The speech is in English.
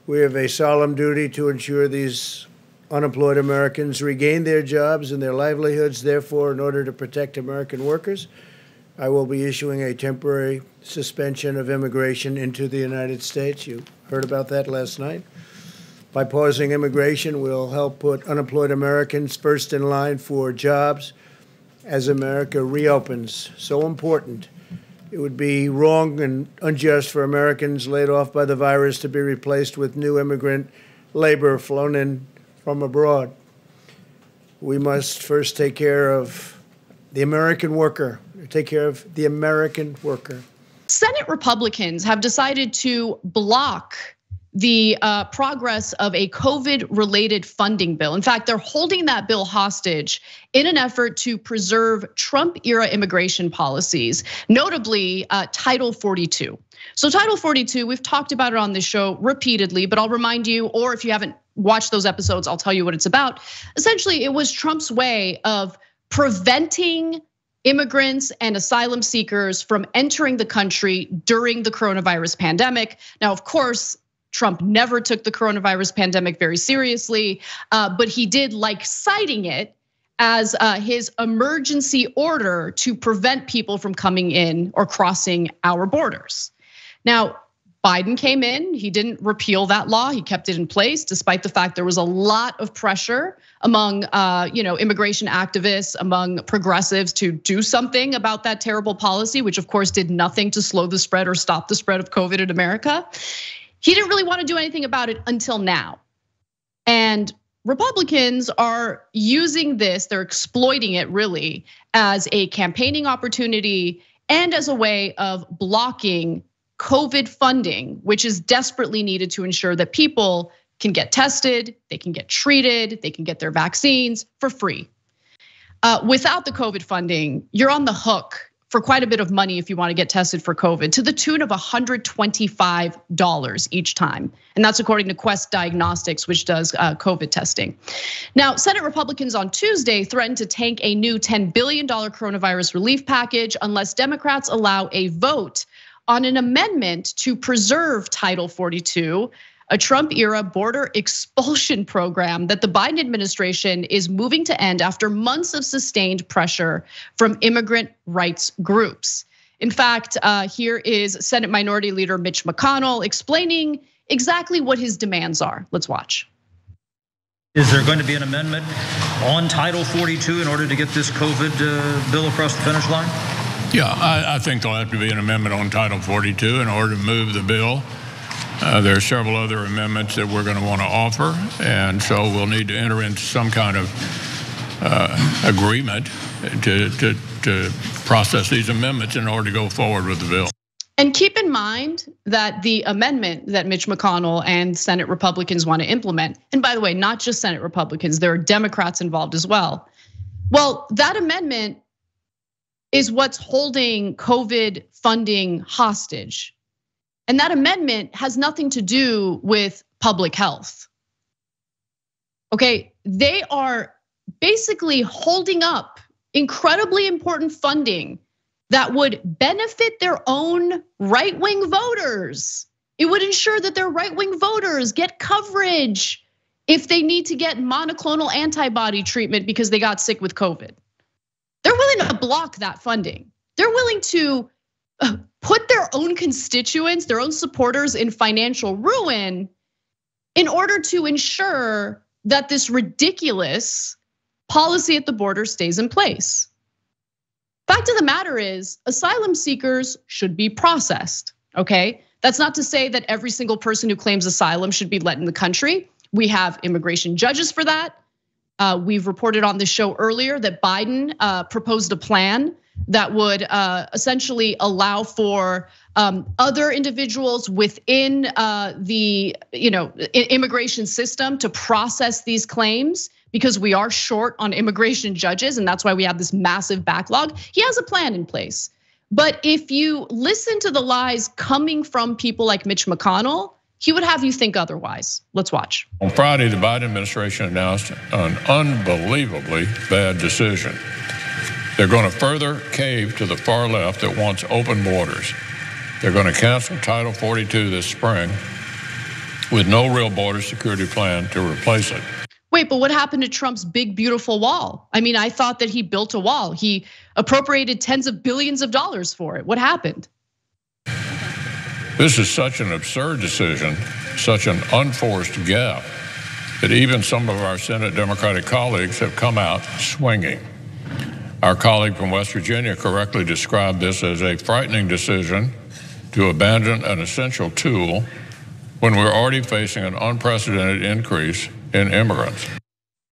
We have a solemn duty to ensure these unemployed Americans regain their jobs and their livelihoods. Therefore, in order to protect American workers, I will be issuing a temporary suspension of immigration into the United States. You heard about that last night. By pausing immigration, we'll help put unemployed Americans first in line for jobs as America reopens. So important. It would be wrong and unjust for Americans laid off by the virus to be replaced with new immigrant labor flown in from abroad. We must first take care of the American worker, take care of the American worker. Senate Republicans have decided to block the progress of a COVID-related funding bill. In fact, they're holding that bill hostage in an effort to preserve Trump-era immigration policies, notably Title 42. So Title 42, we've talked about it on this show repeatedly, but I'll remind you, or if you haven't watched those episodes, I'll tell you what it's about. Essentially, it was Trump's way of preventing immigrants and asylum seekers from entering the country during the coronavirus pandemic. Now, of course, Trump never took the coronavirus pandemic very seriously, but he did like citing it as his emergency order to prevent people from coming in or crossing our borders. Now, Biden came in, he didn't repeal that law, he kept it in place, despite the fact there was a lot of pressure among immigration activists, among progressives to do something about that terrible policy, which of course did nothing to slow the spread or stop the spread of COVID in America. He didn't really want to do anything about it until now. And Republicans are using this, they're exploiting it really as a campaigning opportunity and as a way of blocking COVID funding, which is desperately needed to ensure that people can get tested, they can get treated, they can get their vaccines for free. Without the COVID funding, you're on the hook for quite a bit of money if you want to get tested for COVID, to the tune of $125 each time. And that's according to Quest Diagnostics, which does COVID testing. Now, Senate Republicans on Tuesday threatened to tank a new $10 billion coronavirus relief package unless Democrats allow a vote on an amendment to preserve Title 42, a Trump-era border expulsion program that the Biden administration is moving to end after months of sustained pressure from immigrant rights groups. In fact, here is Senate Minority Leader Mitch McConnell explaining exactly what his demands are. Let's watch. Is there going to be an amendment on Title 42 in order to get this COVID bill across the finish line? Yeah, I think there'll have to be an amendment on Title 42 in order to move the bill. There are several other amendments that we're going to want to offer, and so we'll need to enter into some kind of agreement to process these amendments in order to go forward with the bill. And keep in mind that the amendment that Mitch McConnell and Senate Republicans want to implement, and by the way, not just Senate Republicans, there are Democrats involved as well. Well, that amendment is what's holding COVID funding hostage. And that amendment has nothing to do with public health. Okay, they are basically holding up incredibly important funding that would benefit their own right-wing voters. It would ensure that their right-wing voters get coverage if they need to get monoclonal antibody treatment because they got sick with COVID. They're willing to block that funding. They're willing to put their own constituents, their own supporters in financial ruin in order to ensure that this ridiculous policy at the border stays in place. Fact of the matter is, asylum seekers should be processed, okay? That's not to say that every single person who claims asylum should be let in the country. We have immigration judges for that. We've reported on the show earlier that Biden proposed a plan that would essentially allow for other individuals within the immigration system to process these claims because we are short on immigration judges, and that's why we have this massive backlog. He has a plan in place. But if you listen to the lies coming from people like Mitch McConnell, he would have you think otherwise. Let's watch. On Friday, the Biden administration announced an unbelievably bad decision. They're going to further cave to the far left that wants open borders. They're going to cancel Title 42 this spring. with no real border security plan to replace it. Wait, but what happened to Trump's big, beautiful wall? I mean, I thought that he built a wall. He appropriated tens of billions of dollars for it. What happened? This is such an absurd decision, such an unforced gap, that even some of our Senate Democratic colleagues have come out swinging. Our colleague from West Virginia correctly described this as a frightening decision to abandon an essential tool when we're already facing an unprecedented increase in immigrants.